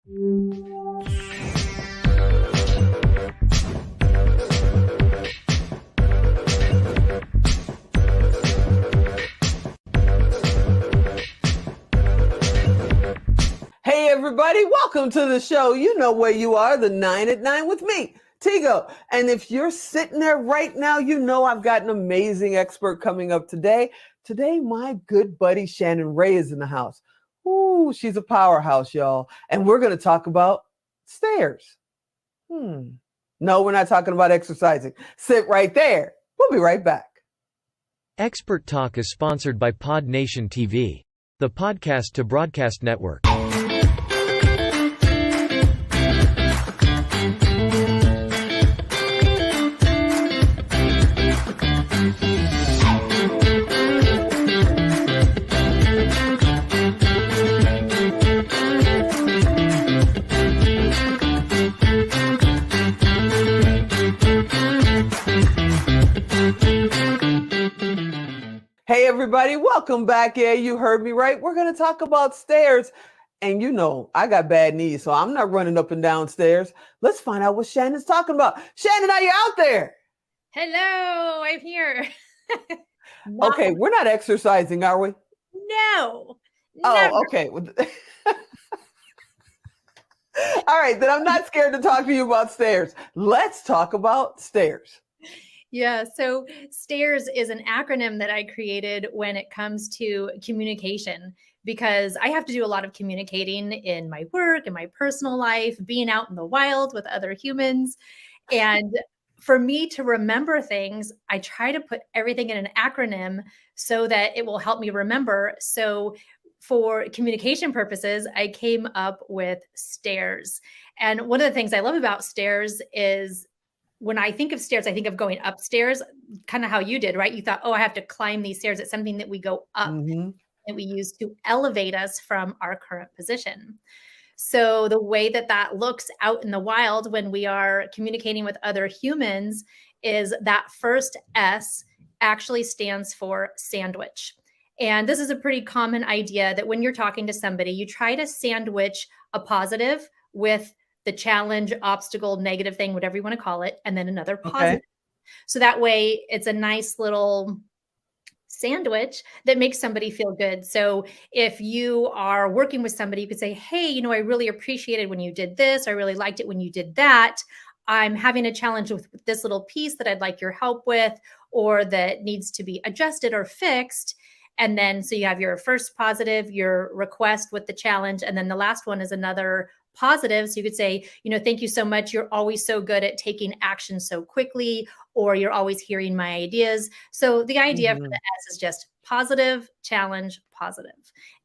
Hey everybody, welcome to the show. You know where you are, the 9 at 9 with me, Tigo. And if you're sitting there right now, you know I've got an amazing expert coming up today. Today, my good buddy Shannon Rae is in the house. Ooh, she's a powerhouse, y'all. And we're going to talk about stairs. No, we're not talking about exercising. Sit right there. We'll be right back. Expert Talk is sponsored by Pod Nation TV, the podcast to broadcast network. Hey everybody, welcome back. Yeah, you heard me right. We're going to talk about stairs. And you know, I got bad knees, so I'm not running up and down stairs. Let's find out what Shannon's talking about. Shannon, are you out there? Hello, I'm here. Okay, we're not exercising, are we? No. Oh, okay. All right, then I'm not scared to talk to you about stairs. Let's talk about stairs. Yeah, so STAIRS is an acronym that I created when it comes to communication, because I have to do a lot of communicating in my work, in my personal life, being out in the wild with other humans. And for me to remember things, I try to put everything in an acronym so that it will help me remember. So for communication purposes, I came up with STAIRS. And one of the things I love about STAIRS is when I think of stairs, I think of going upstairs, kind of how you did, right? You thought, oh, I have to climb these stairs. It's something that we go up that we use to elevate us from our current position. So the way that that looks out in the wild when we are communicating with other humans is that first S actually stands for sandwich. And this is a pretty common idea that when you're talking to somebody, you try to sandwich a positive with the challenge, obstacle, negative thing, whatever you want to call it, and then another positive. Okay. So that way it's a nice little sandwich that makes somebody feel good. So if you are working with somebody, you could say, hey, you know, I really appreciated when you did this. I really liked it when you did that. I'm having a challenge with this little piece that I'd like your help with, or that needs to be adjusted or fixed. And then, so you have your first positive, your request with the challenge. And then the last one is another positive. So you could say, you know, thank you so much. You're always so good at taking action so quickly, or you're always hearing my ideas. So the idea for the S is just positive, challenge, positive.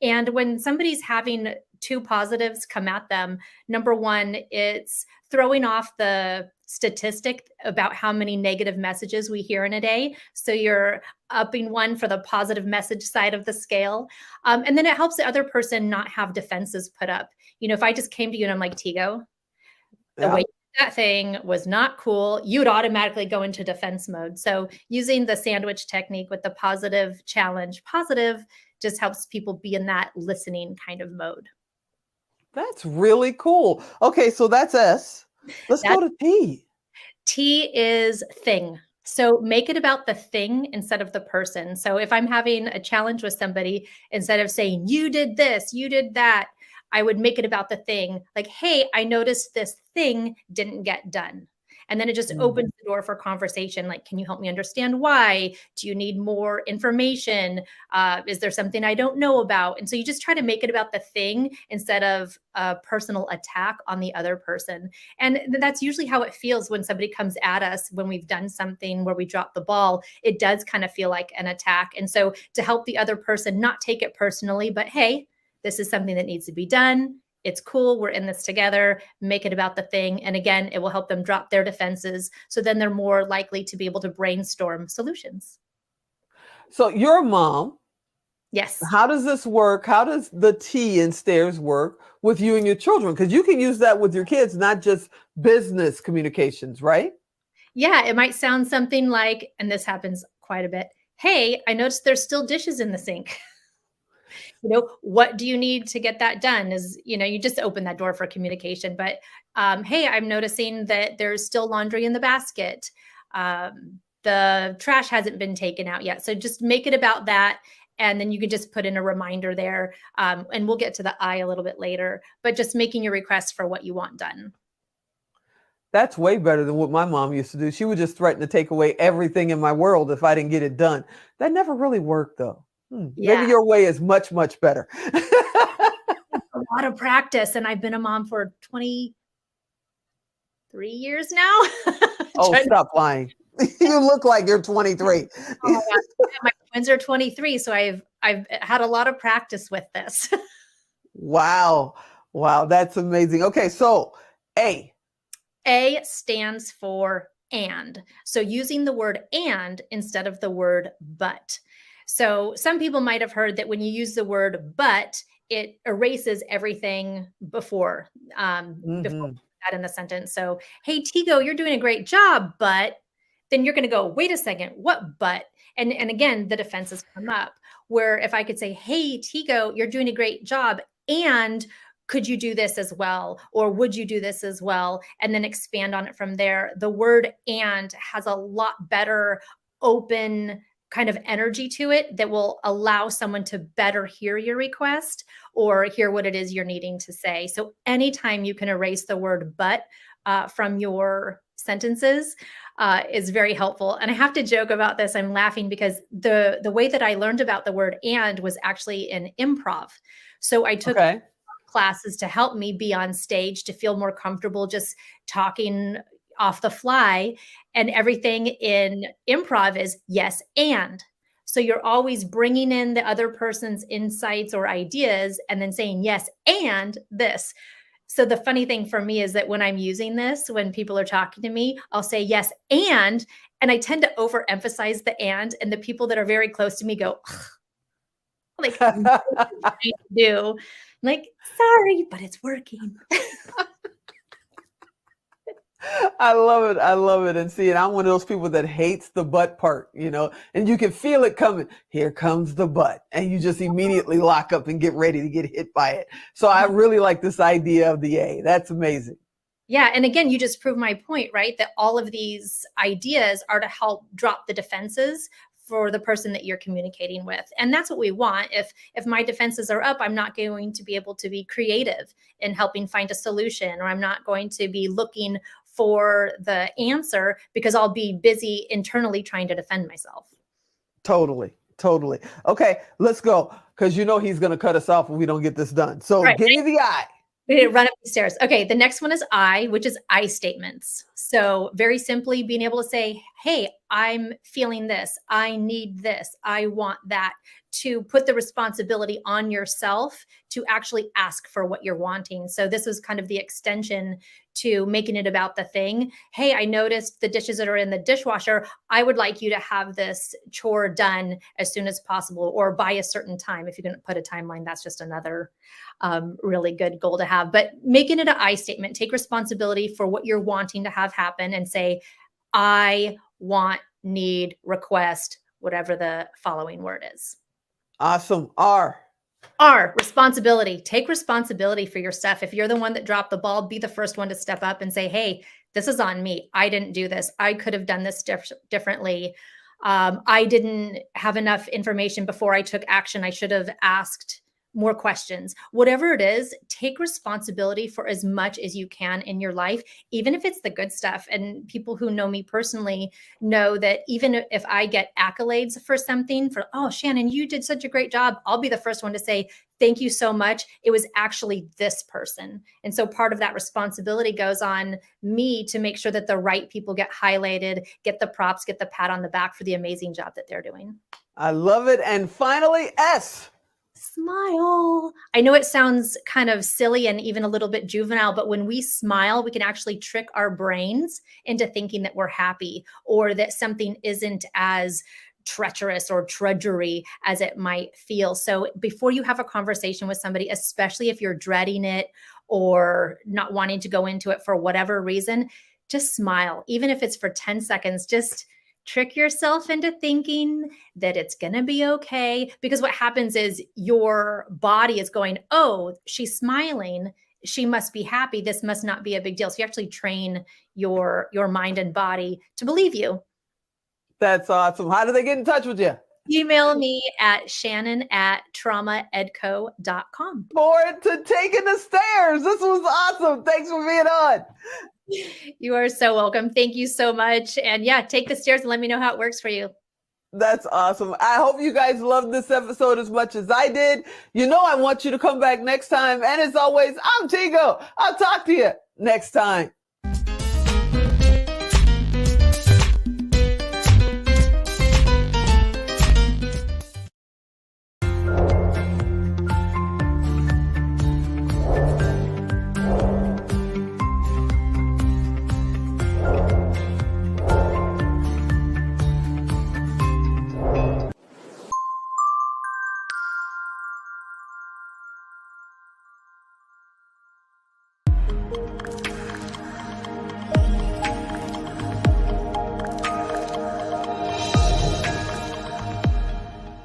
And when somebody's having two positives come at them, number one, it's throwing off the statistic about how many negative messages we hear in a day. So you're upping one for the positive message side of the scale. And then it helps the other person not have defenses put up. You know, if I just came to you and I'm like, Tigo, the way that thing was not cool, you would automatically go into defense mode. So using the sandwich technique with the positive, challenge, positive just helps people be in that listening kind of mode. That's really cool. Okay, so that's S. Let's go to T. T is thing. So make it about the thing instead of the person. So if I'm having a challenge with somebody, instead of saying, you did this, you did that, I would make it about the thing. Like, hey, I noticed this thing didn't get done. And then it just opens the door for conversation. Like, can you help me understand why? Do you need more information? Is there something I don't know about? And so you just try to make it about the thing instead of a personal attack on the other person. And that's usually how it feels when somebody comes at us when we've done something where we drop the ball. It does kind of feel like an attack. And so to help the other person not take it personally, but hey, this is something that needs to be done. It's cool. We're in this together. Make it about the thing. And again, it will help them drop their defenses. So then they're more likely to be able to brainstorm solutions. So you're a mom. Yes. How does this work? How does the T in stairs work with you and your children? Because you can use that with your kids, not just business communications, right? Yeah, it might sound something like, and this happens quite a bit. Hey, I noticed there's still dishes in the sink. What do you need to get that done? Is, you just open that door for communication. But hey, I'm noticing that there's still laundry in the basket. The trash hasn't been taken out yet. So just make it about that. And then you can just put in a reminder there. And we'll get to the I a little bit later, but just making your request for what you want done. That's way better than what my mom used to do. She would just threaten to take away everything in my world if I didn't get it done. That never really worked, though. Yeah. Maybe your way is much, much better. A lot of practice. And I've been a mom for 23 years now. Oh, stop lying. You look like you're 23. Oh my God. My twins are 23. So I've had a lot of practice with this. Wow. Wow. That's amazing. Okay. So A. A stands for and. So using the word and instead of the word but. So some people might have heard that when you use the word but, it erases everything before that in the sentence. So, hey, Tigo, you're doing a great job, but then you're going to go, wait a second, what but? And again, the defenses come up where if I could say, hey, Tigo, you're doing a great job, and could you do this as well? Or would you do this as well? And then expand on it from there. The word and has a lot better open kind of energy to it that will allow someone to better hear your request or hear what it is you're needing to say. So anytime you can erase the word but from your sentences is very helpful. And I have to joke about this. I'm laughing because the way that I learned about the word and was actually in improv. So I took classes to help me be on stage, to feel more comfortable just talking off the fly. And everything in improv is yes and. So you're always bringing in the other person's insights or ideas and then saying yes and this. So the funny thing for me is that when I'm using this, when people are talking to me, I'll say yes and I tend to overemphasize the and the people that are very close to me go, like, do. Like, sorry, but it's working. I love it. I love it. And see, and I'm one of those people that hates the but part, and you can feel it coming. Here comes the but. And you just immediately lock up and get ready to get hit by it. So I really like this idea of the A. That's amazing. Yeah. And again, you just proved my point, right? That all of these ideas are to help drop the defenses for the person that you're communicating with. And that's what we want. If my defenses are up, I'm not going to be able to be creative in helping find a solution, or I'm not going to be looking for the answer because I'll be busy internally trying to defend myself. Totally. Okay, let's go. Because he's going to cut us off when we don't get this done. So give me the I. We need to run up the stairs. Okay, the next one is I, which is I statements. So very simply being able to say, hey, I'm feeling this. I need this. I want that. To put the responsibility on yourself to actually ask for what you're wanting. So this was kind of the extension to making it about the thing. Hey, I noticed the dishes that are in the dishwasher. I would like you to have this chore done as soon as possible or by a certain time. If you can put a timeline, that's just another really good goal to have. But making it an I statement, take responsibility for what you're wanting to have happen and say, I want, need, request, whatever the following word is. Awesome. R, responsibility. Take responsibility for your stuff. If you're the one that dropped the ball, be the first one to step up and say, hey, this is on me. I didn't do this. I could have done this differently. I didn't have enough information before I took action. I should have asked more questions. Whatever it is, take responsibility for as much as you can in your life, even if it's the good stuff. And people who know me personally know that even if I get accolades for something, oh, Shannon, you did such a great job, I'll be the first one to say, thank you so much. It was actually this person. And so part of that responsibility goes on me to make sure that the right people get highlighted, get the props, get the pat on the back for the amazing job that they're doing. I love it. And finally, S. Smile. I know it sounds kind of silly and even a little bit juvenile, but when we smile, we can actually trick our brains into thinking that we're happy or that something isn't as treacherous or drudgery as it might feel. So before you have a conversation with somebody, especially if you're dreading it or not wanting to go into it for whatever reason, just smile. Even if it's for 10 seconds, just trick yourself into thinking that it's going to be okay. Because what happens is your body is going, oh, she's smiling. She must be happy. This must not be a big deal. So you actually train your mind and body to believe you. That's awesome. How do they get in touch with you? Email me at shannon@traumaedco.com. Forward to taking the stairs. This was awesome. Thanks for being on. You are so welcome. Thank you so much. And yeah, take the stairs and let me know how it works for you. That's awesome. I hope you guys loved this episode as much as I did. You know I want you to come back next time. And as always, I'm Tigo. I'll talk to you next time.